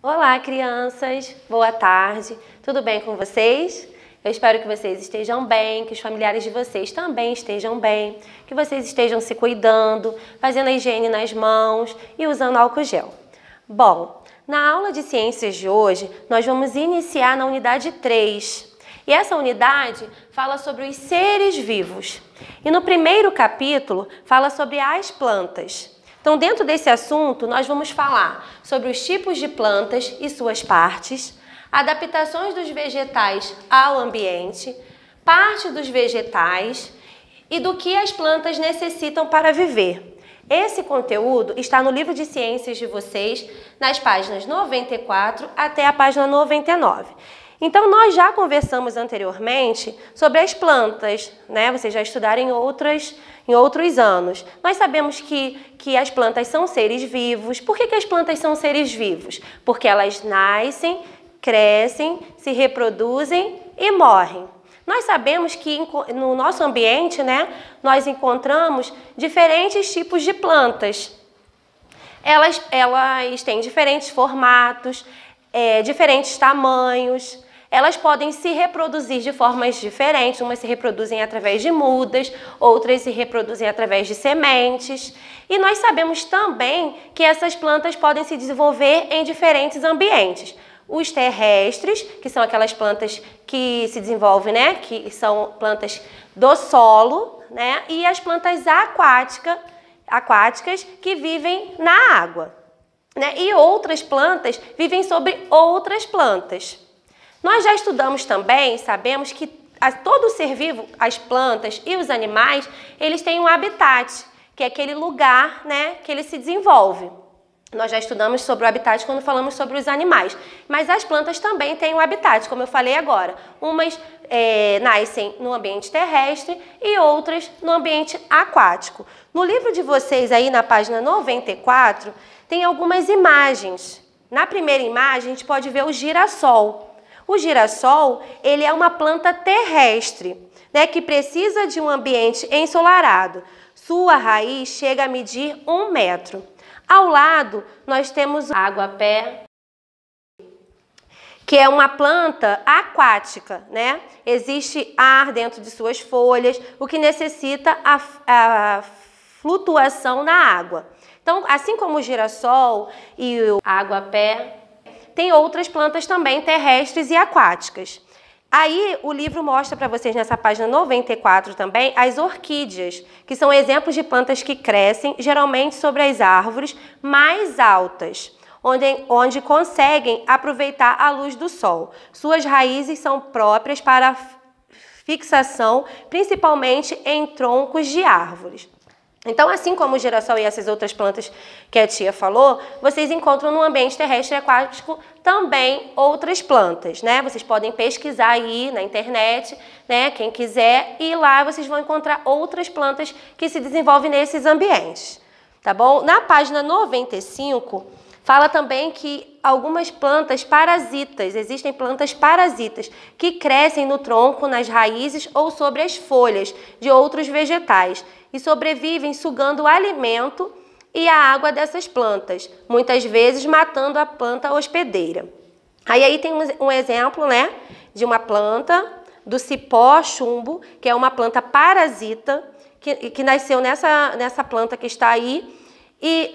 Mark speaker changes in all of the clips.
Speaker 1: Olá, crianças! Boa tarde! Tudo bem com vocês? Eu espero que vocês estejam bem, que os familiares de vocês também estejam bem, que vocês estejam se cuidando, fazendo a higiene nas mãos e usando álcool gel. Bom, na aula de ciências de hoje, nós vamos iniciar na unidade 3. E essa unidade fala sobre os seres vivos. E no primeiro capítulo, fala sobre as plantas. Então, dentro desse assunto, nós vamos falar sobre os tipos de plantas e suas partes, adaptações dos vegetais ao ambiente, parte dos vegetais e do que as plantas necessitam para viver. Esse conteúdo está no livro de ciências de vocês, nas páginas 94 até a página 99. Então, nós já conversamos anteriormente sobre as plantas, né? Vocês já estudaram em outros anos. Nós sabemos que as plantas são seres vivos. Por que as plantas são seres vivos? Porque elas nascem, crescem, se reproduzem e morrem. Nós sabemos que no nosso ambiente, né, nós encontramos diferentes tipos de plantas. Elas têm diferentes formatos, diferentes tamanhos. Elas podem se reproduzir de formas diferentes, umas se reproduzem através de mudas, outras se reproduzem através de sementes. E nós sabemos também que essas plantas podem se desenvolver em diferentes ambientes. Os terrestres, que são aquelas plantas que se desenvolvem, né, que são plantas do solo, né, e as plantas aquáticas que vivem na água, né, e outras plantas vivem sobre outras plantas. Nós já estudamos também, sabemos que todo ser vivo, as plantas e os animais, eles têm um habitat, que é aquele lugar, né, que ele se desenvolve. Nós já estudamos sobre o habitat quando falamos sobre os animais, mas as plantas também têm um habitat, como eu falei agora. Umas nascem no ambiente terrestre e outras no ambiente aquático. No livro de vocês, aí na página 94, tem algumas imagens. Na primeira imagem, a gente pode ver o girassol. O girassol, ele é uma planta terrestre, né, que precisa de um ambiente ensolarado. Sua raiz chega a medir 1 metro. Ao lado, nós temos o água-pé, que é uma planta aquática, né? Existe ar dentro de suas folhas, o que necessita a flutuação na água. Então, assim como o girassol e o água-pé, tem outras plantas também terrestres e aquáticas. Aí o livro mostra para vocês nessa página 94 também as orquídeas, que são exemplos de plantas que crescem geralmente sobre as árvores mais altas, onde conseguem aproveitar a luz do sol. Suas raízes são próprias para fixação, principalmente em troncos de árvores. Então, assim como o girassol e essas outras plantas que a tia falou, vocês encontram no ambiente terrestre e aquático também outras plantas, né? Vocês podem pesquisar aí na internet, né? Quem quiser, e lá vocês vão encontrar outras plantas que se desenvolvem nesses ambientes, tá bom? Na página 95, fala também que algumas plantas parasitas, existem plantas parasitas que crescem no tronco, nas raízes ou sobre as folhas de outros vegetais e sobrevivem sugando o alimento e a água dessas plantas, muitas vezes matando a planta hospedeira. Aí tem um exemplo, né, de uma planta do cipó chumbo, que é uma planta parasita que nasceu nessa planta que está aí, e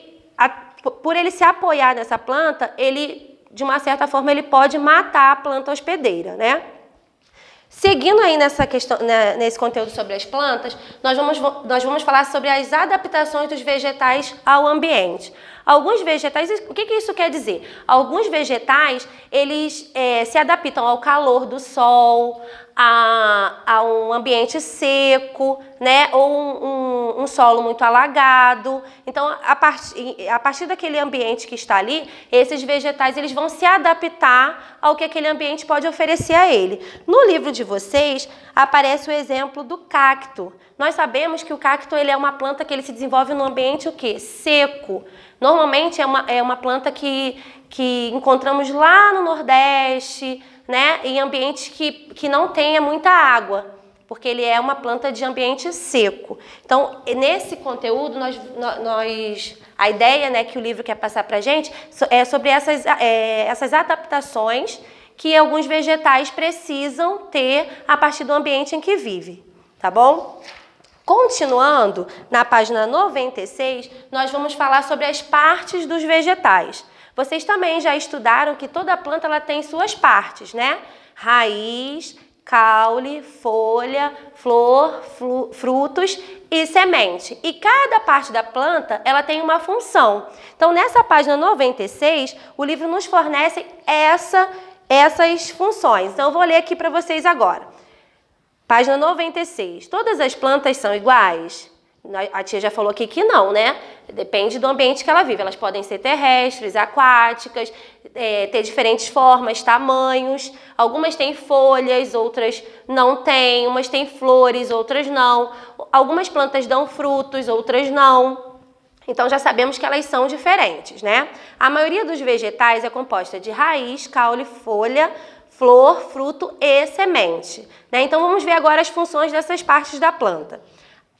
Speaker 1: por ele se apoiar nessa planta, ele, de uma certa forma, ele pode matar a planta hospedeira, né? Seguindo aí nessa questão, nesse conteúdo sobre as plantas, nós vamos falar sobre as adaptações dos vegetais ao ambiente. Alguns vegetais, o que isso quer dizer? Alguns vegetais, eles se adaptam ao calor do sol, a um ambiente seco, né? Ou um solo muito alagado. Então, a partir daquele ambiente que está ali, esses vegetais eles vão se adaptar ao que aquele ambiente pode oferecer a ele. No livro de vocês, aparece o exemplo do cacto. Nós sabemos que o cacto ele é uma planta que ele se desenvolve num ambiente o quê? Seco. Normalmente é uma planta que encontramos lá no Nordeste, né, em ambientes que não tenha muita água. porque ele é uma planta de ambiente seco. Então, nesse conteúdo, a ideia, né, que o livro quer passar para a gente é sobre essas adaptações que alguns vegetais precisam ter a partir do ambiente em que vive, tá bom? Continuando, na página 96, nós vamos falar sobre as partes dos vegetais. Vocês também já estudaram que toda planta ela tem suas partes, né? Raiz, caule, folha, flor, frutos e semente. E cada parte da planta ela tem uma função. Então, nessa página 96, o livro nos fornece essas funções. Então, eu vou ler aqui para vocês agora. Página 96. Todas as plantas são iguais? A tia já falou aqui que não, né? Depende do ambiente que ela vive. Elas podem ser terrestres, aquáticas, ter diferentes formas, tamanhos. Algumas têm folhas, outras não têm. Umas têm flores, outras não. Algumas plantas dão frutos, outras não. Então, já sabemos que elas são diferentes, né? A maioria dos vegetais é composta de raiz, caule, folha, flor, fruto e semente, né? Então, vamos ver agora as funções dessas partes da planta.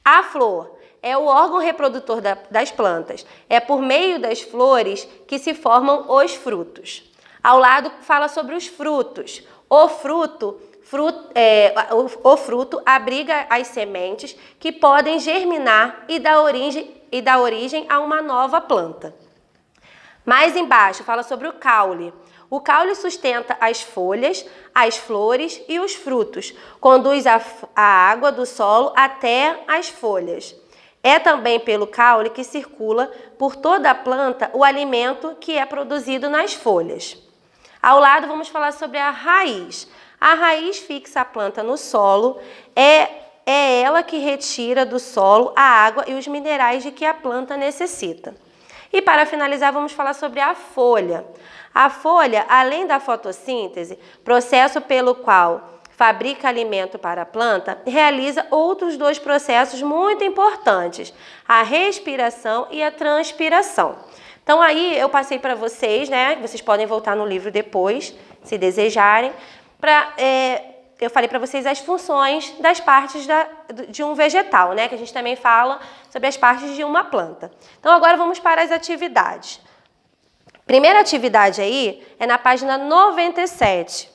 Speaker 1: A flor é o órgão reprodutor das plantas. É por meio das flores que se formam os frutos. Ao lado fala sobre os frutos. O fruto abriga as sementes que podem germinar e dar origem a uma nova planta. Mais embaixo fala sobre o caule. O caule sustenta as folhas, as flores e os frutos. Conduz a água do solo até as folhas. É também pelo caule que circula por toda a planta o alimento que é produzido nas folhas. Ao lado vamos falar sobre a raiz. A raiz fixa a planta no solo, é ela que retira do solo a água e os minerais de que a planta necessita. E para finalizar, vamos falar sobre a folha. A folha, além da fotossíntese, processo pelo qual fabrica alimento para a planta, realiza outros dois processos muito importantes, a respiração e a transpiração. Então, aí eu passei para vocês, né? Vocês podem voltar no livro depois, se desejarem, eu falei para vocês as funções das partes de um vegetal, né? Que a gente também fala sobre as partes de uma planta. Então, agora vamos para as atividades. Primeira atividade aí é na página 97.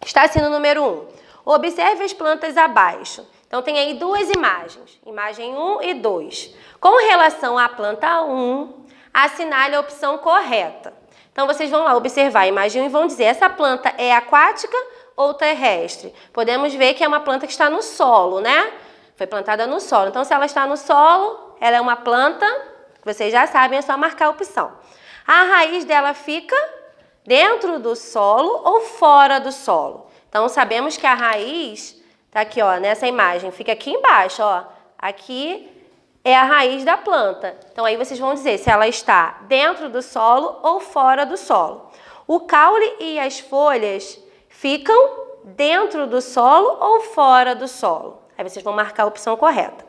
Speaker 1: Está assim no número 1. Observe as plantas abaixo. Então, tem aí duas imagens, imagem 1 e 2. Com relação à planta 1, assinale a opção correta. Então, vocês vão lá observar a imagem 1 e vão dizer, essa planta é aquática ou terrestre? Podemos ver que é uma planta que está no solo, né? Foi plantada no solo. Então, se ela está no solo, ela é uma planta, vocês já sabem, é só marcar a opção. A raiz dela fica dentro do solo ou fora do solo? Então, sabemos que a raiz, tá aqui, ó, nessa imagem, fica aqui embaixo, ó. Aqui é a raiz da planta. Então, aí vocês vão dizer se ela está dentro do solo ou fora do solo. O caule e as folhas ficam dentro do solo ou fora do solo? Aí vocês vão marcar a opção correta.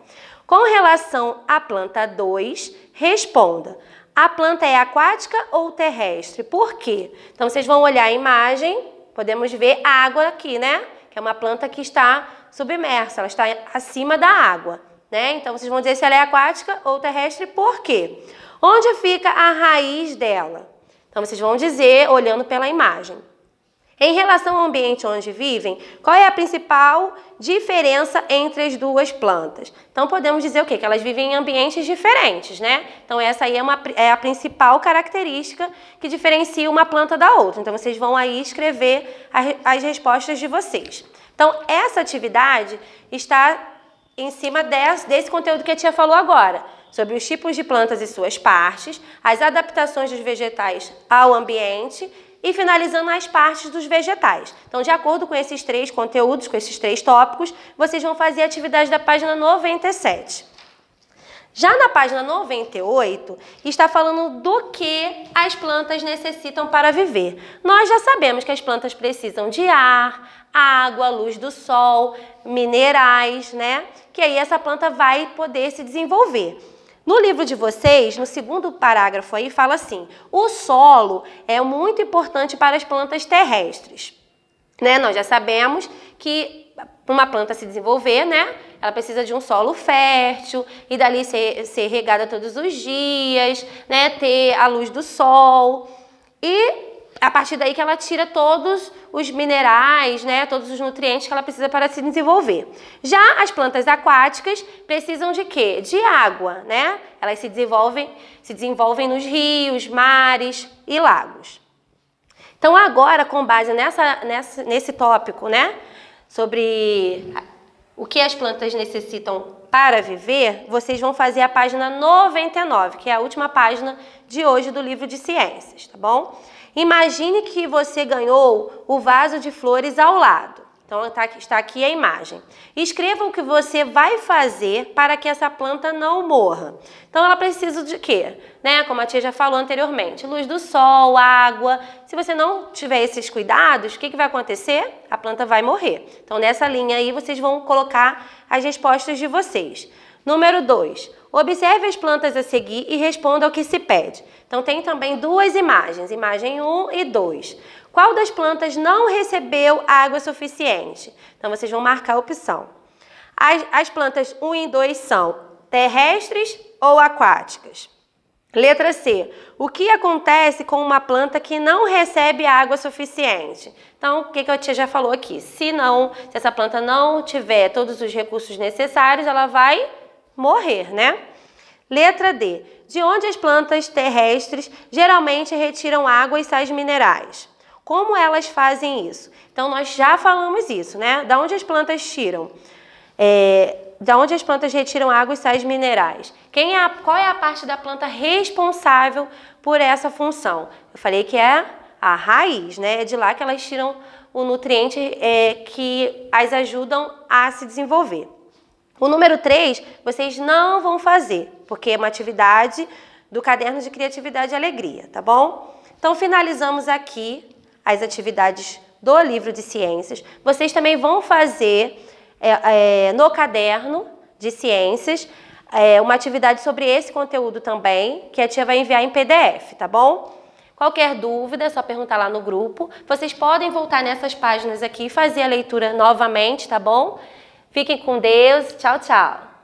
Speaker 1: Com relação à planta 2, responda. A planta é aquática ou terrestre? Por quê? Então, vocês vão olhar a imagem, podemos ver a água aqui, né? Que é uma planta que está submersa, ela está acima da água, né? Então, vocês vão dizer se ela é aquática ou terrestre, por quê? Onde fica a raiz dela? Então, vocês vão dizer, olhando pela imagem. Em relação ao ambiente onde vivem, qual é a principal diferença entre as duas plantas? Então, podemos dizer o quê? Que elas vivem em ambientes diferentes, né? Então, essa aí é a principal característica que diferencia uma planta da outra. Então, vocês vão aí escrever as respostas de vocês. Então, essa atividade está em cima desse conteúdo que a tia falou agora, sobre os tipos de plantas e suas partes, as adaptações dos vegetais ao ambiente e finalizando as partes dos vegetais. Então, de acordo com esses três conteúdos, com esses três tópicos, vocês vão fazer a atividade da página 97. Já na página 98, está falando do que as plantas necessitam para viver. Nós já sabemos que as plantas precisam de ar, água, luz do sol, minerais, né? Que aí essa planta vai poder se desenvolver. No livro de vocês, no segundo parágrafo aí, fala assim, o solo é muito importante para as plantas terrestres, né? Nós já sabemos que para uma planta se desenvolver, né? Ela precisa de um solo fértil e dali ser regada todos os dias, né? Ter a luz do sol e a partir daí que ela tira todos os minerais, né? Todos os nutrientes que ela precisa para se desenvolver. Já as plantas aquáticas precisam de quê? De água, né? Elas se desenvolvem nos rios, mares e lagos. Então agora, com base nesse tópico, né? Sobre o que as plantas necessitam para viver, vocês vão fazer a página 99, que é a última página de hoje do livro de ciências, tá bom? Imagine que você ganhou o vaso de flores ao lado. Então, está aqui a imagem. Escreva o que você vai fazer para que essa planta não morra. Então, ela precisa de quê? Né? Como a tia já falou anteriormente, luz do sol, água. Se você não tiver esses cuidados, o que vai acontecer? A planta vai morrer. Então, nessa linha aí, vocês vão colocar as respostas de vocês. Número 2. Observe as plantas a seguir e responda ao que se pede. Então, tem também duas imagens, imagem 1 e 2. Qual das plantas não recebeu água suficiente? Então, vocês vão marcar a opção. As plantas 1 e 2 são terrestres ou aquáticas? Letra C. O que acontece com uma planta que não recebe água suficiente? Então, o que a tia já falou aqui? Se essa planta não tiver todos os recursos necessários, ela vai morrer, né? Letra D. De onde as plantas terrestres geralmente retiram água e sais minerais? Como elas fazem isso? Então, nós já falamos isso, né? Da onde as plantas tiram? Da onde as plantas retiram água e sais minerais? Qual é a parte da planta responsável por essa função? Eu falei que é a raiz, né? É de lá que elas tiram o nutriente que as ajudam a se desenvolver. O número 3, vocês não vão fazer, porque é uma atividade do Caderno de Criatividade e Alegria, tá bom? Então, finalizamos aqui as atividades do livro de ciências. Vocês também vão fazer no Caderno de Ciências uma atividade sobre esse conteúdo também, que a tia vai enviar em PDF, tá bom? Qualquer dúvida, é só perguntar lá no grupo. Vocês podem voltar nessas páginas aqui e fazer a leitura novamente, tá bom? Fiquem com Deus. Tchau, tchau.